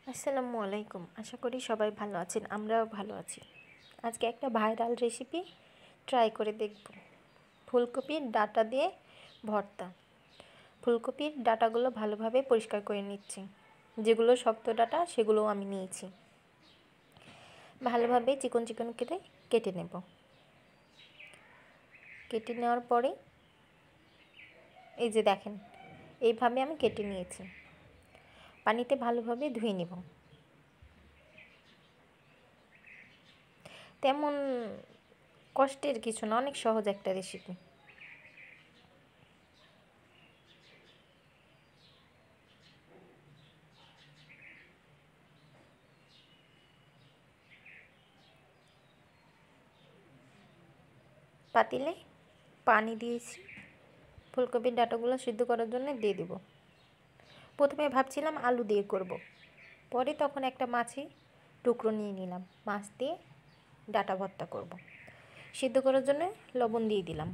আসসালামু আলাইকুম। আশা করি সবাই ভালো আছেন, আমরাও ভালো আছি। আজকে একটা ভাইরাল রেসিপি ট্রাই করে দেখব। ফুলকপির ডাঁটা দিয়ে ভর্তা। ফুলকপির ডাঁটাগুলো ভালোভাবে পরিষ্কার করে নিচ্ছি। যেগুলো শক্ত ডাঁটা সেগুলোও আমি নিয়েছি। ভালোভাবে চিকন চিকন করে কেটে নেব। কেটে নেওয়ার পরে এই যে দেখেন, এইভাবে আমি কেটে নিয়েছি। পানিতে ভালোভাবে ধুয়ে নেব। তেমন কষ্টের কিছু না, অনেক সহজ একটা রেসিপি। পাতিলে পানি দিয়েছি, ফুলকপির ডাঁটাগুলো সিদ্ধ করার জন্য দিয়ে দেব। প্রথমে ভাবছিলাম আলু দিয়ে করব, পরে তখন একটা মাছে টুকরো নিয়ে নিলাম, মাছ দিয়ে ডাঁটা ভর্তা করব। সিদ্ধ করার জন্য লবণ দিয়ে দিলাম।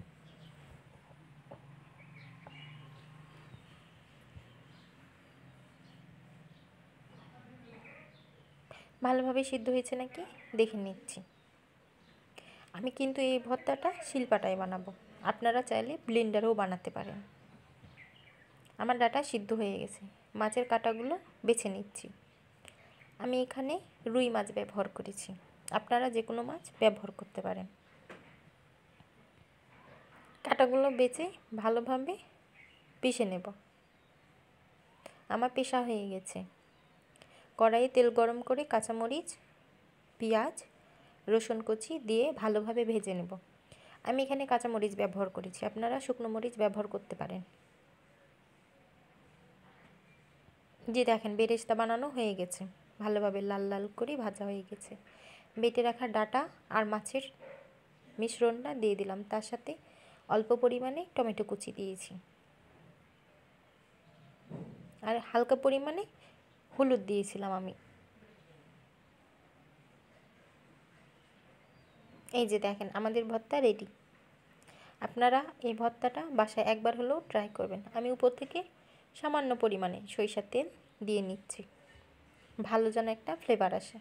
ভালোভাবে সিদ্ধ হয়েছে নাকি দেখে নিচ্ছি। আমি কিন্তু এই ভর্তাটা শিলপাটায় বানাবো, আপনারা চাইলে ব্লেন্ডারেও বানাতে পারেন। আমার ডাঁটা সিদ্ধ হয়ে গেছে, মাছের কাঁটাগুলো বেছে নিচ্ছি। আমি এখানে রুই মাছ ব্যবহার করেছি, আপনারা যে কোনো মাছ ব্যবহার করতে পারেন। কাঁটাগুলো বেছে ভালোভাবে পিষে নেব। আমার পেশা হয়ে গেছে। কড়াইয়ে তেল গরম করে কাঁচামরিচ, পেঁয়াজ, রসুন কুচি দিয়ে ভালোভাবে ভেজে নেব। আমি এখানে কাঁচামরিচ ব্যবহার করেছি, আপনারা শুকনো মরিচ ব্যবহার করতে পারেন। যে দেখেন, বেরেস্তা বানানো হয়ে গেছে, ভালোভাবে লাল লাল করে ভাজা হয়ে গেছে। বেটে রাখা ডাঁটা আর মাছের মিশ্রণটা দিয়ে দিলাম, তার সাথে অল্প পরিমাণে টমেটো কুচি দিয়েছি আর হালকা পরিমাণে হলুদ দিয়েছিলাম আমি। এই যে দেখেন, আমাদের ভর্তা রেডি। আপনারা এই ভর্তাটা বাসায় একবার হলেও ট্রাই করবেন। আমি উপর থেকে সামান্য পরিমাণে সরিষার তেল দিয়ে নিচ্ছি, ভালো যেন একটা ফ্লেভার আসে।